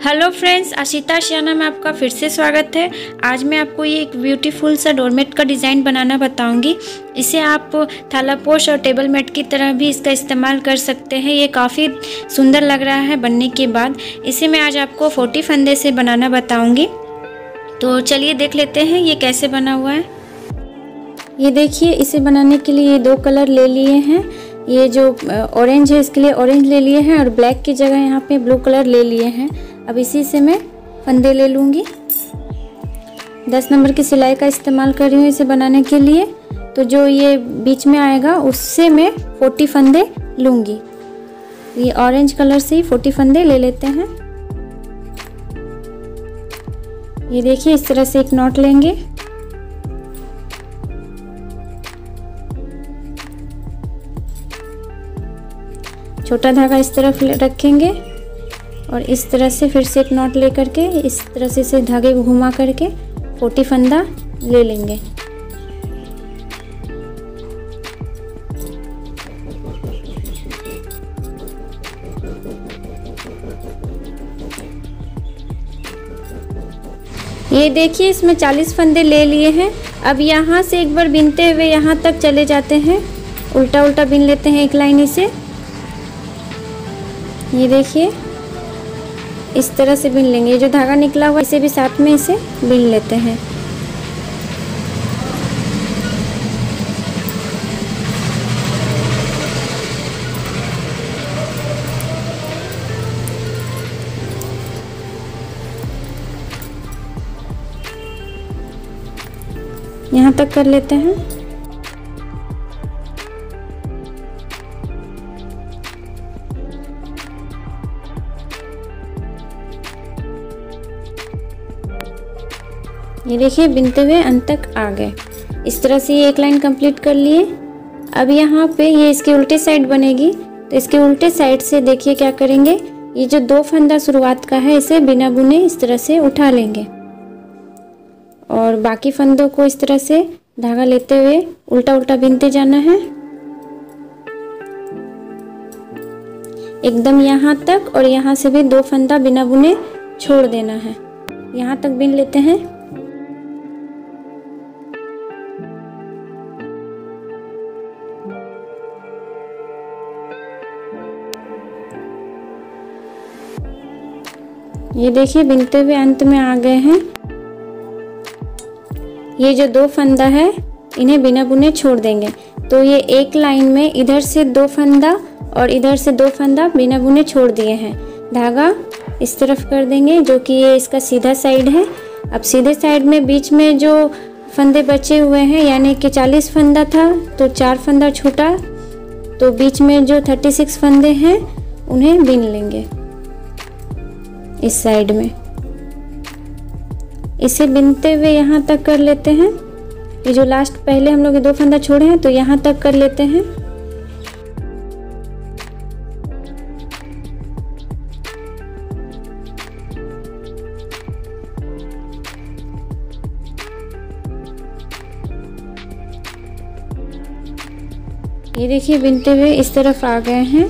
Hello friends, Ashita आशियाना में आपका फिर से स्वागत है। आज मैं आपको ये एक ब्यूटीफुल सा डोरमेट का डिज़ाइन बनाना बताऊंगी। इसे आप थाला पोश और टेबल मैट की तरह भी इसका इस्तेमाल कर सकते हैं। ये काफ़ी सुंदर लग रहा है बनने के बाद। इसे मैं आज आपको 40 फंदे से बनाना बताऊंगी। तो चलिए देख लेते हैं ये कैसे बना हुआ है। ये देखिए, इसे बनाने के लिए ये 2 कलर ले लिए हैं। ये जो ऑरेंज है इसके लिए ऑरेंज ले लिए हैं और ब्लैक की जगह यहाँ पे ब्लू कलर ले लिए हैं। अब इसी से मैं फंदे ले लूँगी। 10 नंबर की सिलाई का इस्तेमाल कर रही हूँ इसे बनाने के लिए। तो जो ये बीच में आएगा उससे मैं 40 फंदे लूँगी। ये ऑरेंज कलर से ही 40 फंदे ले लेते हैं। ये देखिए, इस तरह से एक नॉट लेंगे। छोटा धागा इस तरफ रखेंगे और इस तरह से फिर से एक नॉट लेकर के इस तरह से इसे धागे को घुमा करके 40 फंदा ले लेंगे। ये देखिए, इसमें 40 फंदे ले लिए हैं। अब यहाँ से एक बार बिनते हुए यहाँ तक चले जाते हैं। उल्टा उल्टा बिन लेते हैं एक लाइन से। ये देखिए, इस तरह से बिन लेंगे। जो धागा निकला हुआ इसे भी साथ में इसे बिन लेते हैं। यहाँ तक कर लेते हैं। ये देखिए, बिनते हुए अंत तक आ गए। इस तरह से ये एक लाइन कंप्लीट कर लिए। अब यहाँ पे ये इसके उल्टे साइड बनेगी, तो इसके उल्टे साइड से देखिए क्या करेंगे। ये जो 2 फंदा शुरुआत का है इसे बिना बुने इस तरह से उठा लेंगे और बाकी फंदों को इस तरह से धागा लेते हुए उल्टा उल्टा बिनते जाना है एकदम यहाँ तक। और यहाँ से भी 2 फंदा बिना बुने छोड़ देना है। यहाँ तक बिन लेते हैं। ये देखिए, बिनते हुए अंत में आ गए हैं। ये जो 2 फंदा है इन्हें बिना बुने छोड़ देंगे। तो ये एक लाइन में इधर से 2 फंदा और इधर से 2 फंदा बिना बुने छोड़ दिए हैं। धागा इस तरफ कर देंगे जो कि ये इसका सीधा साइड है। अब सीधे साइड में बीच में जो फंदे बचे हुए हैं, यानी कि 40 फंदा था तो 4 फंदा छोटा, तो बीच में जो 36 फंदे हैं उन्हें बिन लेंगे इस साइड में। इसे बिनते हुए यहाँ तक कर लेते हैं। ये जो लास्ट पहले हम लोग 2 फंदा छोड़े हैं तो यहाँ तक कर लेते हैं। ये देखिए, बिनते हुए इस तरफ आ गए हैं।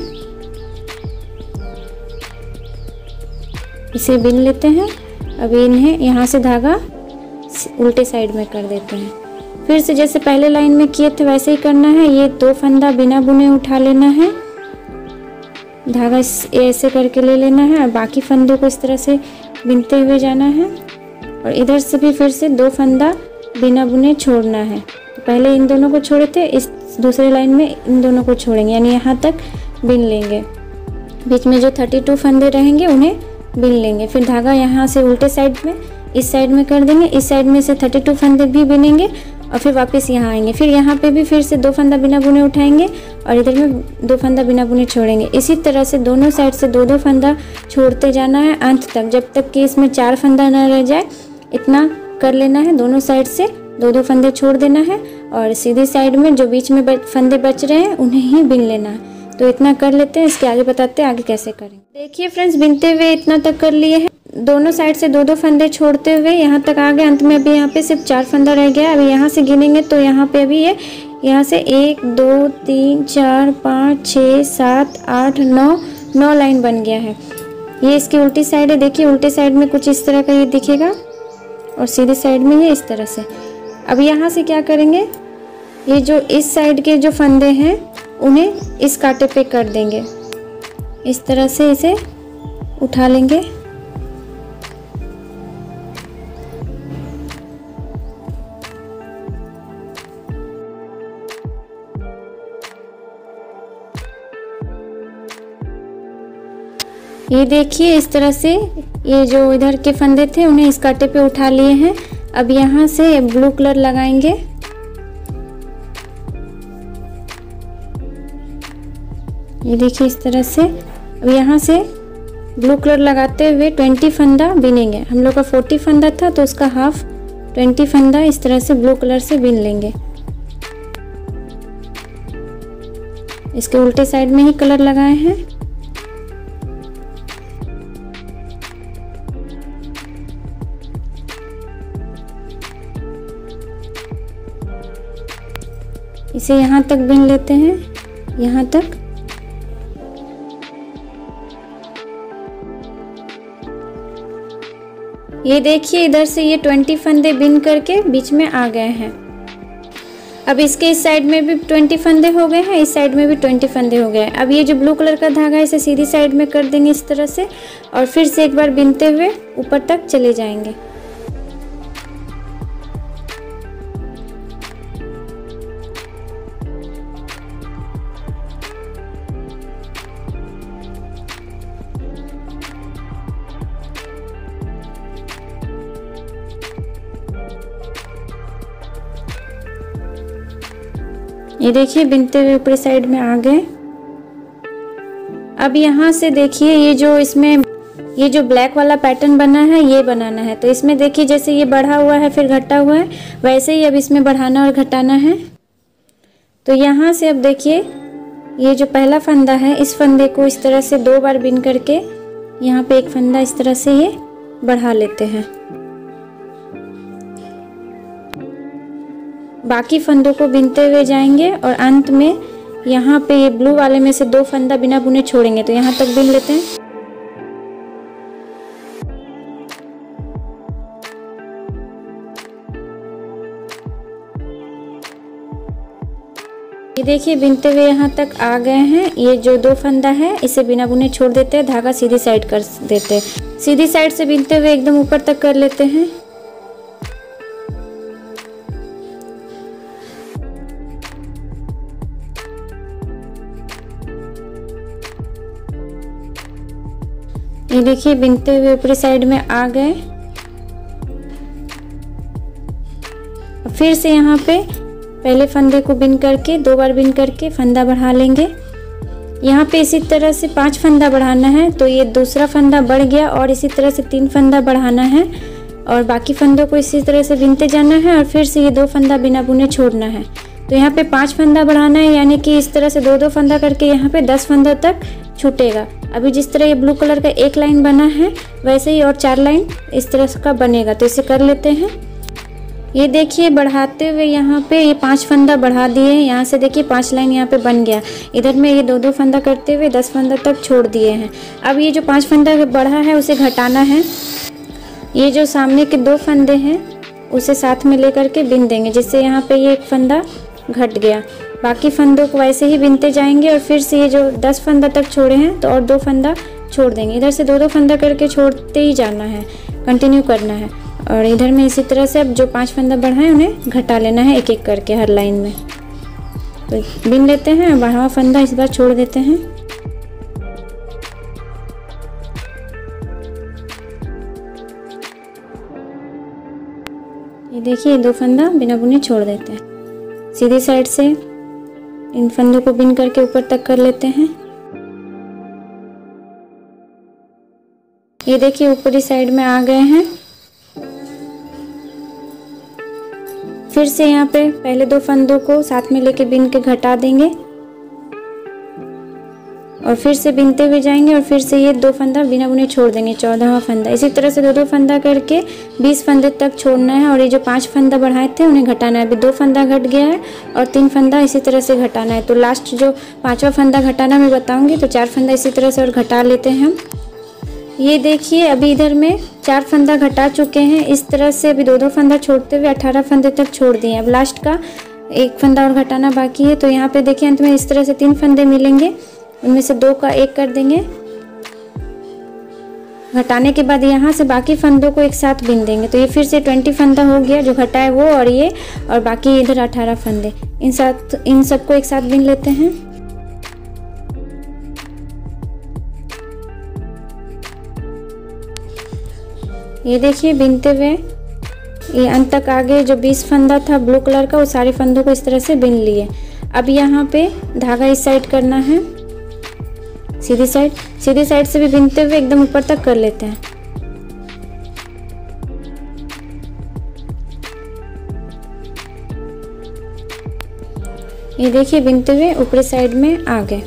इसे बिन लेते हैं। अब इन्हें यहाँ से धागा उल्टे साइड में कर देते हैं। फिर से जैसे पहले लाइन में किए थे वैसे ही करना है। ये 2 फंदा बिना बुने उठा लेना है, धागा ऐसे करके ले लेना है और बाकी फंदों को इस तरह से बिनते हुए जाना है। और इधर से भी फिर से 2 फंदा बिना बुने छोड़ना है। तो पहले इन दोनों को छोड़े थे, इस दूसरे लाइन में इन दोनों को छोड़ेंगे, यानी यहाँ तक बिन लेंगे। बीच में जो 32 फंदे रहेंगे उन्हें बिन लेंगे। फिर धागा यहाँ से उल्टे साइड में इस साइड में कर देंगे। इस साइड में से 32 फंदे भी बिनेंगे और फिर वापस यहाँ आएंगे। फिर यहाँ पे भी फिर से 2 फंदा बिना बुने उठाएंगे और इधर में 2 फंदा बिना बुने छोड़ेंगे। इसी तरह से दोनों साइड से 2-2 फंदा छोड़ते जाना है अंत तक, जब तक कि इसमें 4 फंदा न रह जाए। इतना कर लेना है। दोनों साइड से 2-2 फंदे छोड़ देना है और सीधी साइड में जो बीच में फंदे बच रहे हैं उन्हें ही बिन लेना है। तो इतना कर लेते हैं। इसके आगे बताते हैं आगे कैसे करें। देखिए फ्रेंड्स, बिनते हुए इतना तक कर लिए हैं। दोनों साइड से 2-2 फंदे छोड़ते हुए यहाँ तक आ गए। अंत में अभी यहाँ पे सिर्फ 4 फंदा रह गया। अभी यहाँ से गिनेंगे तो यहाँ पे अभी ये यहाँ से 1 2 3 4 5 6 7 8 9 लाइन बन गया है। ये इसकी उल्टी साइड है, देखिए उल्टे साइड में कुछ इस तरह का ये दिखेगा और सीधी साइड में ये इस तरह से। अब यहाँ से क्या करेंगे, ये जो इस साइड के जो फंदे हैं उन्हें इस कांटे पे कर देंगे, इस तरह से इसे उठा लेंगे। ये देखिए इस तरह से ये जो इधर के फंदे थे उन्हें इस कांटे पे उठा लिए हैं। अब यहाँ से ब्लू कलर लगाएंगे। ये देखिए इस तरह से। अब यहाँ से ब्लू कलर लगाते हुए 20 फंदा बिनेंगे। हम लोग का 40 फंदा था तो उसका हाफ 20 फंदा इस तरह से ब्लू कलर से बिन लेंगे। इसके उल्टे साइड में ही कलर लगाए हैं। इसे यहाँ तक बिन लेते हैं, यहाँ तक। ये देखिए इधर से ये 20 फंदे बिन करके बीच में आ गए हैं। अब इसके इस साइड में भी 20 फंदे हो गए हैं, इस साइड में भी 20 फंदे हो गए हैं। अब ये जो ब्लू कलर का धागा है इसे सीधी साइड में कर देंगे इस तरह से और फिर से एक बार बिनते हुए ऊपर तक चले जाएंगे। ये देखिए बिनते हुए ऊपरी साइड में आ गए। अब यहाँ से देखिए ये जो इसमें ये जो ब्लैक वाला पैटर्न बना है ये बनाना है। तो इसमें देखिए जैसे ये बढ़ा हुआ है फिर घटा हुआ है, वैसे ही अब इसमें बढ़ाना और घटाना है। तो यहाँ से अब देखिए ये जो पहला फंदा है इस फंदे को इस तरह से 2 बार बिन करके यहाँ पे एक फंदा इस तरह से ये बढ़ा लेते हैं। बाकी फंदों को बिनते हुए जाएंगे और अंत में यहाँ पे ये ब्लू वाले में से 2 फंदा बिना बुने छोड़ेंगे। तो यहाँ तक बिन लेते हैं। ये देखिए बिनते हुए यहाँ तक आ गए हैं। ये जो 2 फंदा है इसे बिना बुने छोड़ देते हैं, धागा सीधी साइड कर देते हैं। सीधी साइड से बिनते हुए एकदम ऊपर तक कर लेते हैं। ये देखिए बिनते हुए ऊपरी साइड में आ गए। फिर से यहाँ पे पहले फंदे को बिन करके 2 बार बिन करके फंदा बढ़ा लेंगे। यहाँ पे इसी तरह से 5 फंदा बढ़ाना है। तो ये दूसरा फंदा बढ़ गया और इसी तरह से 3 फंदा बढ़ाना है और बाकी फंदों को इसी तरह से बिनते जाना है और फिर से ये 2 फंदा बिना बुने छोड़ना है। तो यहाँ पे 5 फंदा बढ़ाना है, यानी कि इस तरह से 2-2 फंदा करके यहाँ पे 10 फंदा तक छूटेगा। अभी जिस तरह ये ब्लू कलर का एक लाइन बना है वैसे ही और 4 लाइन इस तरह का बनेगा। तो इसे कर लेते हैं। ये देखिए बढ़ाते हुए यहाँ पे ये 5 फंदा बढ़ा दिए। यहाँ से देखिए 5 लाइन यहाँ पे बन गया। इधर में ये 2-2 फंदा करते हुए 10 फंदा तक छोड़ दिए हैं। अब ये जो 5 फंदा बढ़ा है उसे घटाना है। ये जो सामने के 2 फंदे हैं उसे साथ में लेकर के बिन देंगे, जिससे यहाँ पे ये एक फंदा घट गया। बाकी फंदों को वैसे ही बिनते जाएंगे और फिर से ये जो 10 फंदा तक छोड़े हैं तो और 2 फंदा छोड़ देंगे। इधर से 2-2 फंदा करके छोड़ते ही जाना है, कंटिन्यू करना है। और इधर में इसी तरह से अब जो 5 फंदा बढ़ाए उन्हें घटा लेना है एक एक करके हर लाइन में। तो बिन लेते हैं, बढ़ावा फंदा इस बार छोड़ देते हैं। ये देखिए 2 फंदा बिना बुने छोड़ देते हैं। सीधी साइड से इन फंदों को बिन करके ऊपर तक कर लेते हैं। ये देखिए ऊपरी साइड में आ गए हैं। फिर से यहाँ पे पहले 2 फंदों को साथ में लेके बिन के घटा देंगे और फिर से बिनते हुए जाएंगे और फिर से ये 2 फंदा बिना बुने छोड़ देंगे, 14वां फंदा। इसी तरह से 2-2 फंदा करके 20 फंदे तक छोड़ना है। और ये जो 5 फंदा बढ़ाए थे उन्हें घटाना है। अभी 2 फंदा घट गया है और 3 फंदा इसी तरह से घटाना है। तो लास्ट जो 5वां फंदा घटाना मैं बताऊंगी। तो 4 फंदा इसी तरह से और घटा लेते हैं हम। ये देखिए अभी इधर में 4 फंदा घटा चुके हैं। इस तरह से अभी 2-2 फंदा छोड़ते हुए 18 फंदे तक छोड़ दिए। अब लास्ट का 1 फंदा और घटाना बाकी है। तो यहाँ पे देखिए अंत में इस तरह से 3 फंदे मिलेंगे, उनमें से 2 का 1 कर देंगे। घटाने के बाद यहाँ से बाकी फंदों को एक साथ बिन देंगे। तो ये फिर से 20 फंदा हो गया, जो घटा है वो और ये, और बाकी इधर 18 फंदे। इन सबको एक साथ बिन लेते हैं। ये देखिए बिनते हुए ये अंत तक आगे जो 20 फंदा था ब्लू कलर का, वो सारे फंदों को इस तरह से बिन लिए। अब यहाँ पे धागा इस साइड करना है, सीधी साइड से भी बिनते हुए एकदम ऊपर तक कर लेते हैं। ये देखिए बिनते हुए ऊपरी साइड में आ गए।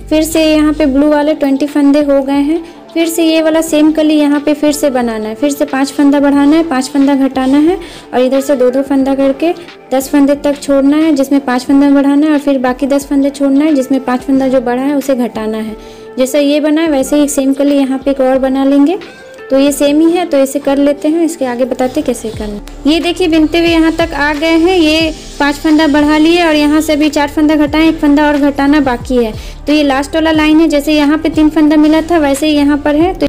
फिर से यहाँ पे ब्लू वाले 20 फंदे हो गए हैं। फिर से ये वाला सेम कली यहाँ पे फिर से बनाना है। फिर से 5 फंदा बढ़ाना है, 5 फंदा घटाना है, और इधर से 2-2 फंदा करके 10 फंदे तक छोड़ना है, जिसमें 5 फंदा बढ़ाना है, और फिर बाकी 10 फंदे छोड़ना है, जिसमें 5 फंदा जो बढ़ा है उसे घटाना है। जैसा ये बना है वैसे ही सेम कली यहाँ पे एक और बना लेंगे। तो ये सेम ही है, तो इसे कर लेते हैं। इसके आगे बताते हैं कैसे करना। ये देखिए बिनते हुए यहाँ तक आ गए हैं। ये 5 फंदा बढ़ा लिए और यहाँ से भी 4 फंदा घटाएं, 1 फंदा और घटाना बाकी है। तो ये लास्ट वाला लाइन है। जैसे यहाँ पे 3 फंदा मिला था वैसे ही यहाँ पर है। तो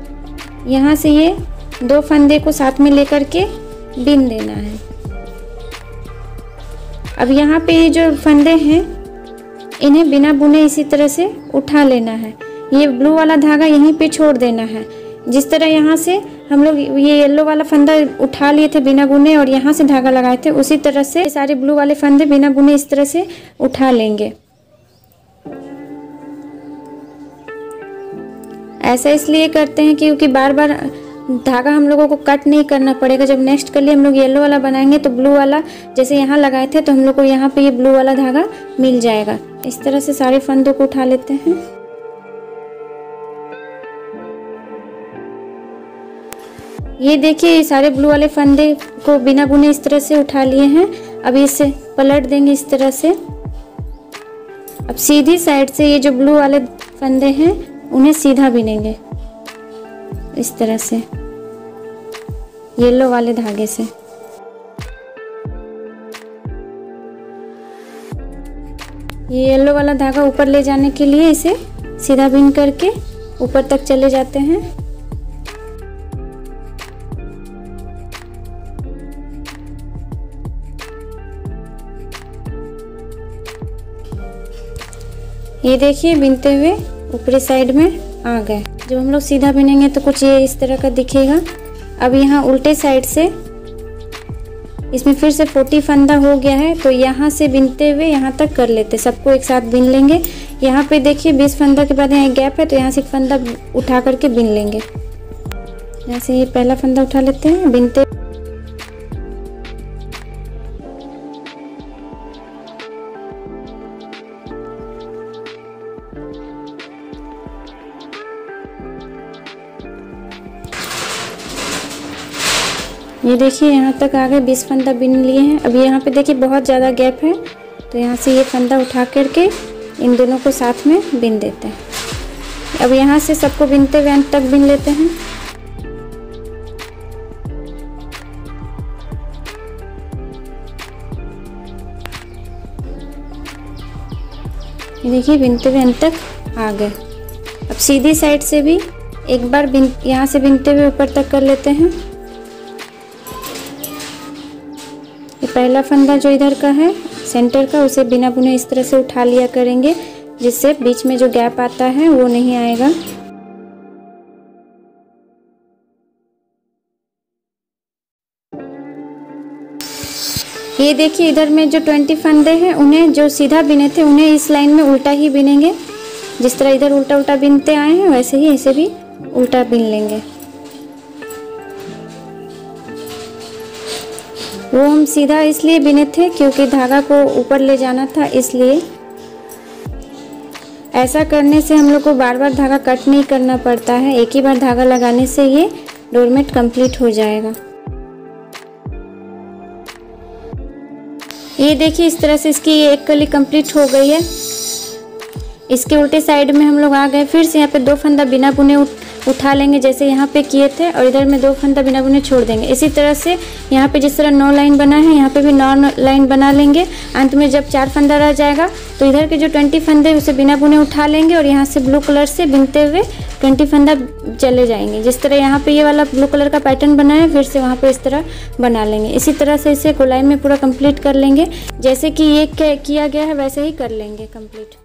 यहाँ से ये 2 फंदे को साथ में लेकर के बिन देना है। अब यहाँ पे ये जो फंदे हैं इन्हें बिना बुने इसी तरह से उठा लेना है। ये ब्लू वाला धागा यहीं पे छोड़ देना है। जिस तरह यहाँ से हम लोग ये येलो वाला फंदा उठा लिए थे बिना बुने और यहाँ से धागा लगाए थे, उसी तरह से सारे ब्लू वाले फंदे बिना बुने इस तरह से उठा लेंगे। ऐसा इसलिए करते हैं क्योंकि बार बार धागा हम लोगों को कट नहीं करना पड़ेगा। जब नेक्स्ट कली हम लोग येलो वाला बनाएंगे तो ब्लू वाला जैसे यहाँ लगाए थे तो हम लोग को यहाँ पे ये ब्लू वाला धागा मिल जाएगा। इस तरह से सारे फंदों को उठा लेते हैं। ये देखिए ये सारे ब्लू वाले फंदे को बिना बुने इस तरह से उठा लिए हैं। अब इसे पलट देंगे इस तरह से। अब सीधी साइड से ये जो ब्लू वाले फंदे हैं उन्हें सीधा बिनेंगे इस तरह से येलो वाले धागे से। ये येलो वाला धागा ऊपर ले जाने के लिए इसे सीधा बिन करके ऊपर तक चले जाते हैं। ये देखिए बिनते हुए ऊपरी साइड में आ गए। जब हम लोग सीधा बिनेंगे तो कुछ ये इस तरह का दिखेगा। अब यहाँ उल्टे साइड से इसमें फिर से 40 फंदा हो गया है, तो यहाँ से बिनते हुए यहाँ तक कर लेते, सबको एक साथ बिन लेंगे। यहाँ पे देखिए 20 फंदा के बाद यहाँ एक गैप है, तो यहाँ से एक फंदा उठा करके बिन लेंगे। यहाँ से ये पहला फंदा उठा लेते हैं, बिनते ये देखिए यहाँ तक आ गए, 20 फंदा बिन लिए हैं। अब यहाँ पे देखिए बहुत ज़्यादा गैप है, तो यहाँ से ये फंदा उठा करके इन दोनों को साथ में बिन देते हैं। अब यहाँ से सबको बिनते हुए अंत तक बिन लेते हैं। ये देखिए बिनते हुए अंत तक आ गए। अब सीधी साइड से भी एक बार यहाँ से बिनते हुए ऊपर तक कर लेते हैं। पहला फंदा जो इधर का है सेंटर का, उसे बिना बुने इस तरह से उठा लिया करेंगे, जिससे बीच में जो गैप आता है वो नहीं आएगा। ये देखिए इधर में जो 20 फंदे हैं उन्हें जो सीधा बिने थे उन्हें इस लाइन में उल्टा ही बिनेंगे। जिस तरह इधर उल्टा उल्टा बिनते आए हैं वैसे ही इसे भी उल्टा बिन लेंगे। वो हम सीधा इसलिए बिने थे क्योंकि धागा को ऊपर ले जाना था, इसलिए। ऐसा करने से हम लोग को बार बार धागा कट नहीं करना पड़ता है। एक ही बार धागा लगाने से ये डोरमेट कंप्लीट हो जाएगा। ये देखिए इस तरह से इसकी ये एक कली कंप्लीट हो गई है। इसके उल्टे साइड में हम लोग आ गए। फिर से यहाँ पे 2 फंदा बिना बुने उठा लेंगे जैसे यहाँ पे किए थे, और इधर में 2 फंदा बिना बुने छोड़ देंगे। इसी तरह से यहाँ पे जिस तरह 9 लाइन बना है यहाँ पे भी 9 लाइन बना लेंगे। अंत में जब 4 फंदा रह जाएगा तो इधर के जो 20 फंदे उसे बिना बुने उठा लेंगे और यहाँ से ब्लू कलर से बिनते हुए 20 फंदा चले जाएंगे। जिस तरह यहाँ पे ये वाला ब्लू कलर का पैटर्न बना है, फिर से वहाँ पे इस तरह बना लेंगे। इसी तरह से इसे गोलाई में पूरा कंप्लीट कर लेंगे। जैसे कि ये किया गया है वैसे ही कर लेंगे कंप्लीट।